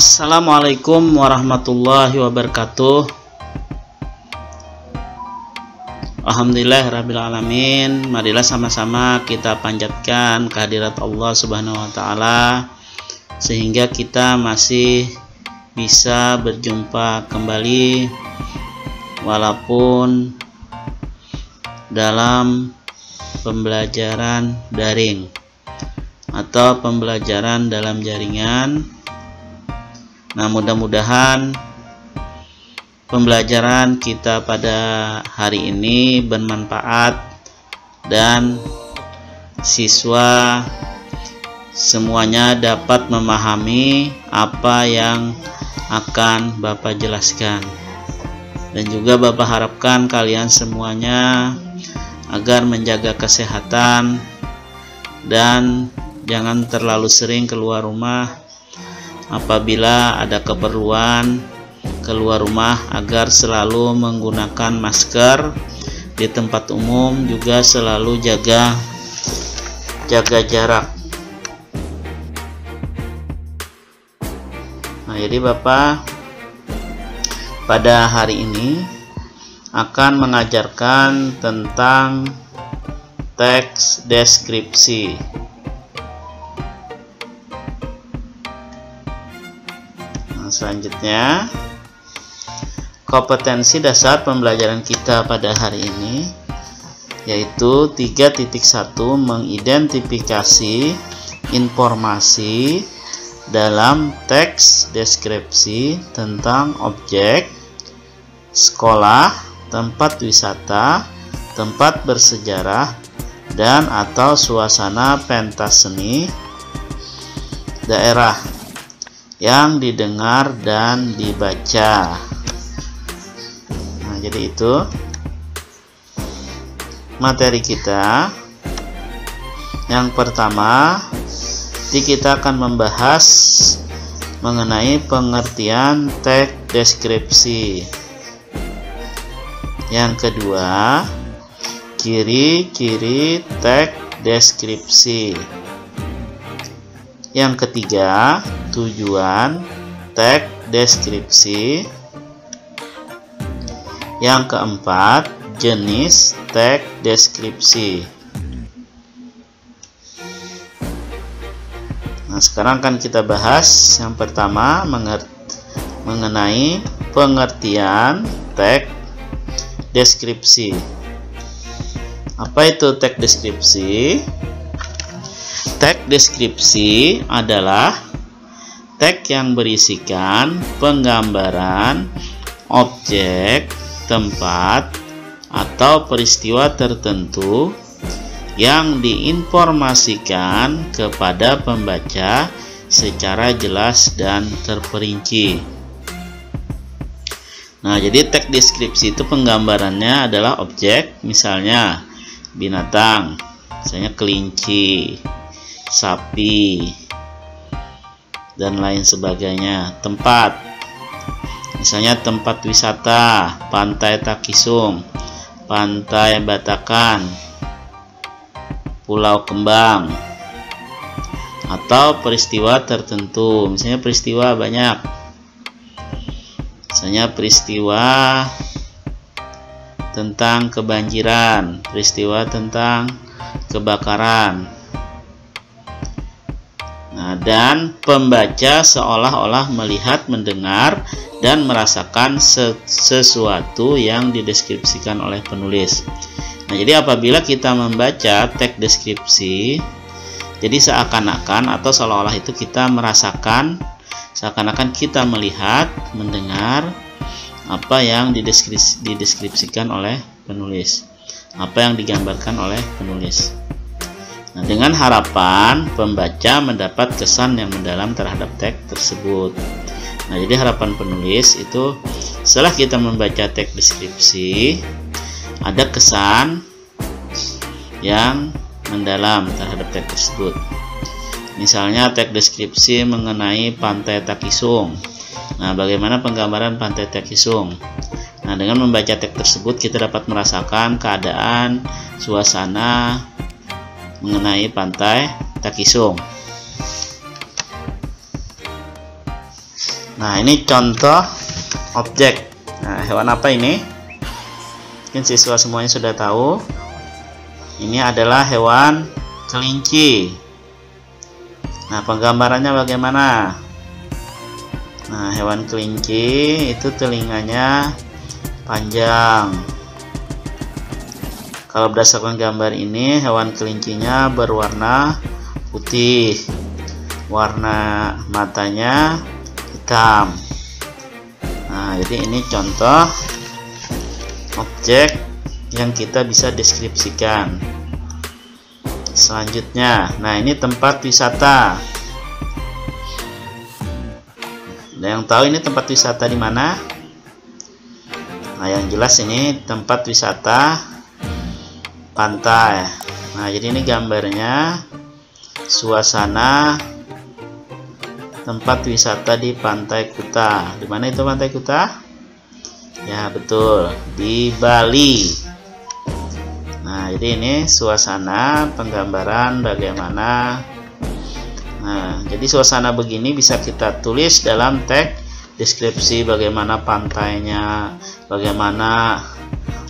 Assalamualaikum warahmatullahi wabarakatuh. Alhamdulillahirrabbilalamin. Marilah sama-sama kita panjatkan kehadirat Allah Subhanahu wa Ta'ala, sehingga kita masih bisa berjumpa kembali walaupun dalam pembelajaran daring atau pembelajaran dalam jaringan. Nah, mudah-mudahan pembelajaran kita pada hari ini bermanfaat dan siswa semuanya dapat memahami apa yang akan Bapak jelaskan. Dan juga Bapak harapkan kalian semuanya agar menjaga kesehatan dan jangan terlalu sering keluar rumah. Apabila ada keperluan keluar rumah, agar selalu menggunakan masker. Di tempat umum juga selalu jaga jarak. Nah, jadi Bapak pada hari ini akan mengajarkan tentang teks deskripsi. Selanjutnya, kompetensi dasar pembelajaran kita pada hari ini yaitu 3.1 mengidentifikasi informasi dalam teks deskripsi tentang objek, sekolah, tempat wisata, tempat bersejarah, dan atau suasana pentas seni daerah yang didengar dan dibaca. Nah, jadi itu materi kita. Yang pertama, kita akan membahas mengenai pengertian teks deskripsi. Yang kedua, ciri-ciri teks deskripsi. Yang ketiga, tujuan teks deskripsi. Yang keempat, jenis teks deskripsi. Nah, sekarang akan kita bahas yang pertama mengenai pengertian teks deskripsi. Apa itu teks deskripsi? Teks deskripsi adalah teks yang berisikan penggambaran objek, tempat, atau peristiwa tertentu yang diinformasikan kepada pembaca secara jelas dan terperinci. Nah, jadi teks deskripsi itu penggambarannya adalah objek, misalnya binatang, misalnya kelinci, sapi, dan lain sebagainya. Tempat, misalnya tempat wisata, pantai Takisung, pantai Batakan, Pulau Kembang. Atau peristiwa tertentu, misalnya peristiwa banyak, misalnya peristiwa tentang kebanjiran, peristiwa tentang kebakaran. Nah, dan pembaca seolah-olah melihat, mendengar, dan merasakan sesuatu yang dideskripsikan oleh penulis. Nah, jadi apabila kita membaca teks deskripsi, jadi seakan-akan atau seolah-olah itu kita merasakan, seakan-akan kita melihat, mendengar apa yang dideskripsikan oleh penulis, apa yang digambarkan oleh penulis. Nah, dengan harapan pembaca mendapat kesan yang mendalam terhadap teks tersebut. Nah, jadi harapan penulis itu setelah kita membaca teks deskripsi, ada kesan yang mendalam terhadap teks tersebut. Misalnya teks deskripsi mengenai pantai Takisung. Nah, bagaimana penggambaran pantai Takisung? Nah, dengan membaca teks tersebut kita dapat merasakan keadaan, suasana mengenai pantai Takisung. Nah, ini contoh objek. Nah, hewan apa ini? Mungkin siswa semuanya sudah tahu. Ini adalah hewan kelinci. Nah, penggambarannya bagaimana? Nah, hewan kelinci itu telinganya panjang. Kalau berdasarkan gambar ini, hewan kelincinya berwarna putih, warna matanya hitam. Nah, jadi ini contoh objek yang kita bisa deskripsikan. Selanjutnya, nah ini tempat wisata. Ada yang tahu ini tempat wisata di mana? Nah, yang jelas ini tempat wisata pantai. Nah, jadi ini gambarnya suasana tempat wisata di Pantai Kuta. Di mana itu Pantai Kuta? Ya, betul, di Bali. Nah, jadi ini suasana penggambaran bagaimana. Nah, jadi suasana begini bisa kita tulis dalam teks deskripsi, bagaimana pantainya, bagaimana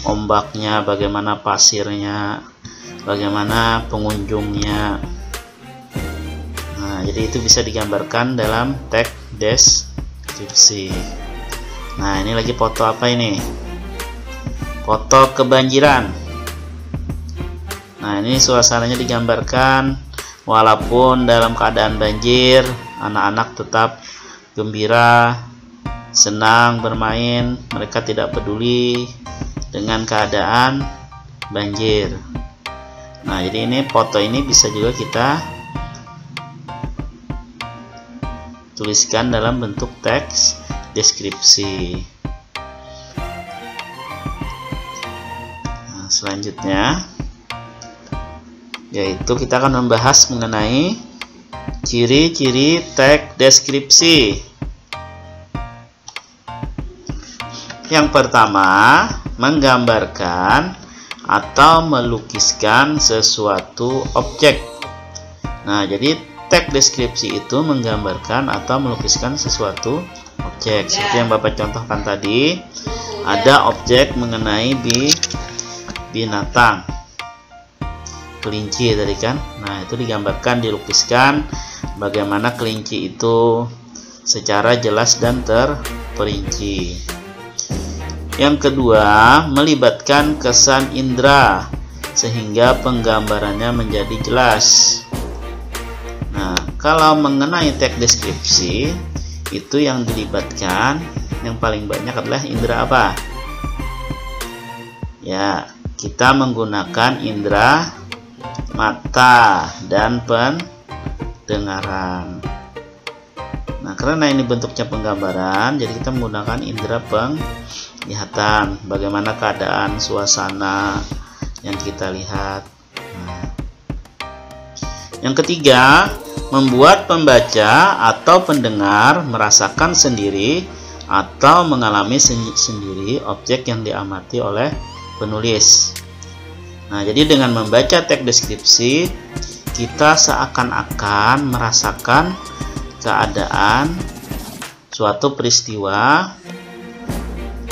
ombaknya, bagaimana pasirnya, bagaimana pengunjungnya. Nah, jadi itu bisa digambarkan dalam teks deskripsi. Nah, ini lagi foto apa ini? Foto kebanjiran. Nah, ini suasananya digambarkan walaupun dalam keadaan banjir, anak-anak tetap gembira, senang bermain, mereka tidak peduli dengan keadaan banjir. Nah, jadi ini foto ini bisa juga kita tuliskan dalam bentuk teks deskripsi. Nah, selanjutnya yaitu kita akan membahas mengenai ciri-ciri teks deskripsi. Yang pertama, menggambarkan atau melukiskan sesuatu objek. Nah, jadi teks deskripsi itu menggambarkan atau melukiskan sesuatu objek. Seperti yang Bapak contohkan tadi, ada objek mengenai binatang kelinci tadi kan. Nah, itu digambarkan, dilukiskan bagaimana kelinci itu secara jelas dan terperinci. Yang kedua, melibatkan kesan indera sehingga penggambarannya menjadi jelas. Nah, kalau mengenai teks deskripsi itu yang dilibatkan yang paling banyak adalah indera apa? Ya, kita menggunakan indera mata dan pendengaran. Nah, karena ini bentuknya penggambaran, jadi kita menggunakan indera penglihatan, bagaimana keadaan suasana yang kita lihat. Nah, yang ketiga, membuat pembaca atau pendengar merasakan sendiri atau mengalami sendiri objek yang diamati oleh penulis. Nah, jadi dengan membaca teks deskripsi, kita seakan-akan merasakan keadaan suatu peristiwa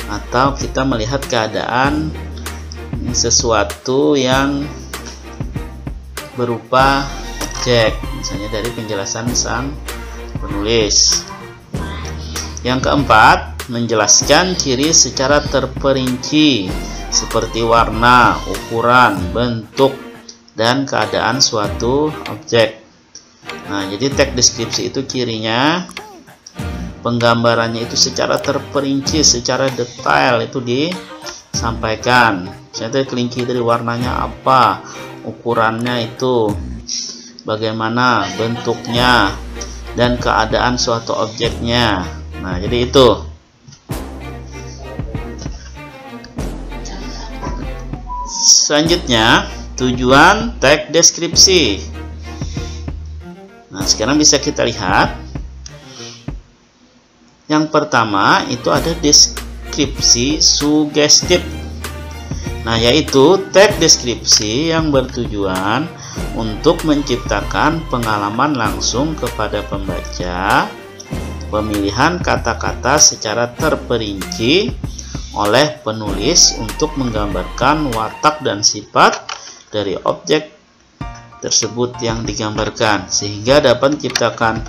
atau kita melihat keadaan sesuatu yang berupa objek, misalnya dari penjelasan sang penulis. Yang keempat, menjelaskan ciri secara terperinci seperti warna, ukuran, bentuk, dan keadaan suatu objek. Nah, jadi teks deskripsi itu cirinya penggambarannya itu secara terperinci, secara detail itu disampaikan. Misalnya kelinci dari warnanya apa, ukurannya itu bagaimana, bentuknya, dan keadaan suatu objeknya. Nah, jadi itu. Selanjutnya, tujuan teks deskripsi. Nah, sekarang bisa kita lihat. Yang pertama itu ada deskripsi sugestif. Nah, yaitu teks deskripsi yang bertujuan untuk menciptakan pengalaman langsung kepada pembaca pemilihan kata-kata secara terperinci oleh penulis untuk menggambarkan watak dan sifat dari objek tersebut yang digambarkan, sehingga dapat menciptakan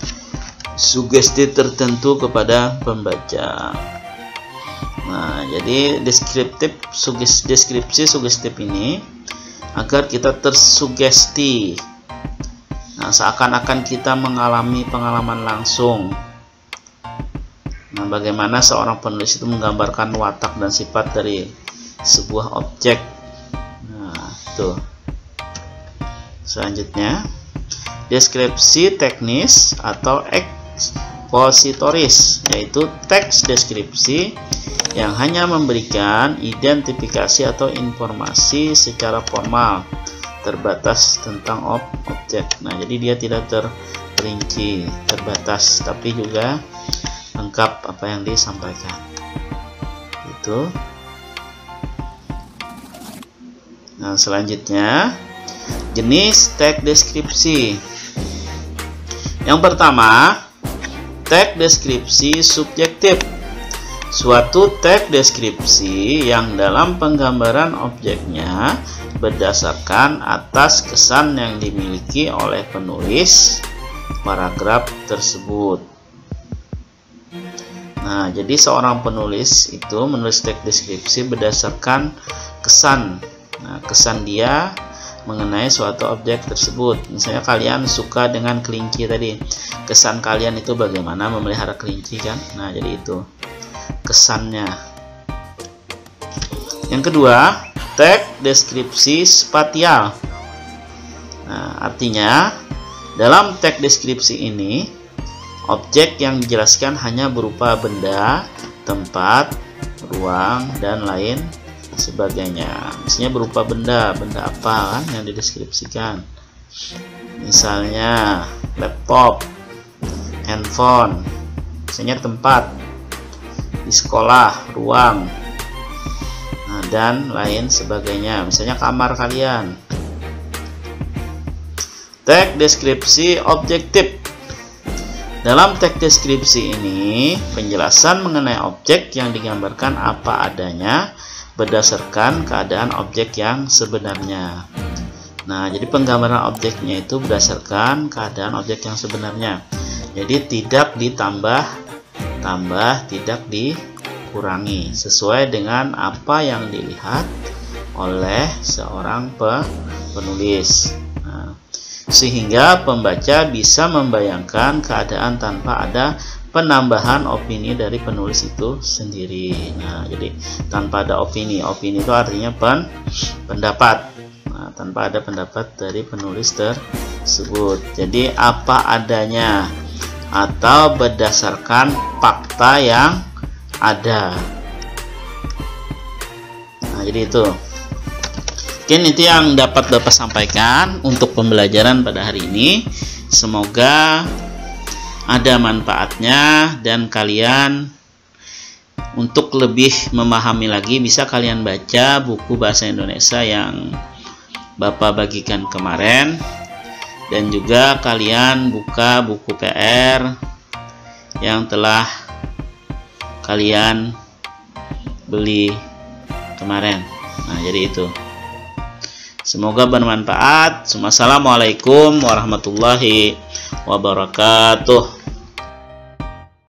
sugesti tertentu kepada pembaca. Nah, jadi deskripsi sugestif ini agar kita tersugesti. Nah, seakan-akan kita mengalami pengalaman langsung. Nah, bagaimana seorang penulis itu menggambarkan watak dan sifat dari sebuah objek. Nah, itu. Selanjutnya, deskripsi teknis atau ekspositoris, yaitu teks deskripsi yang hanya memberikan identifikasi atau informasi secara formal terbatas tentang objek. Nah, jadi dia tidak terperinci, terbatas, tapi juga lengkap apa yang disampaikan. Itu. Nah, selanjutnya, jenis teks deskripsi. Yang pertama, teks deskripsi subjektif. Suatu teks deskripsi yang dalam penggambaran objeknya berdasarkan atas kesan yang dimiliki oleh penulis paragraf tersebut. Nah, jadi seorang penulis itu menulis teks deskripsi berdasarkan kesan. Nah, kesan dia mengenai suatu objek tersebut. Misalnya kalian suka dengan kelinci tadi, kesan kalian itu bagaimana memelihara kelinci kan? Nah, jadi itu kesannya. Yang kedua, teks deskripsi spatial. Nah, artinya dalam teks deskripsi ini objek yang dijelaskan hanya berupa benda, tempat, ruang, dan lain sebagainya. Misalnya berupa benda apa kan yang dideskripsikan. Misalnya laptop, handphone, misalnya tempat di sekolah, ruang, nah, dan lain sebagainya. Misalnya kamar kalian. Teks deskripsi objektif. Dalam teks deskripsi ini, penjelasan mengenai objek yang digambarkan apa adanya berdasarkan keadaan objek yang sebenarnya. Nah, jadi penggambaran objeknya itu berdasarkan keadaan objek yang sebenarnya. Jadi tidak ditambah, tidak dikurangi, sesuai dengan apa yang dilihat oleh seorang penulis. Nah, sehingga pembaca bisa membayangkan keadaan tanpa ada penambahan opini dari penulis itu sendiri. Nah, jadi tanpa ada opini itu artinya pendapat. Nah, tanpa ada pendapat dari penulis tersebut. Jadi apa adanya atau berdasarkan fakta yang ada. Nah, jadi itu. Mungkin itu yang dapat Bapak sampaikan untuk pembelajaran pada hari ini. Semoga ada manfaatnya dan kalian untuk lebih memahami lagi bisa kalian baca buku bahasa Indonesia yang Bapak bagikan kemarin, dan juga kalian buka buku PR yang telah kalian beli kemarin. Nah, jadi itu. Semoga bermanfaat. Assalamualaikum warahmatullahi wabarakatuh.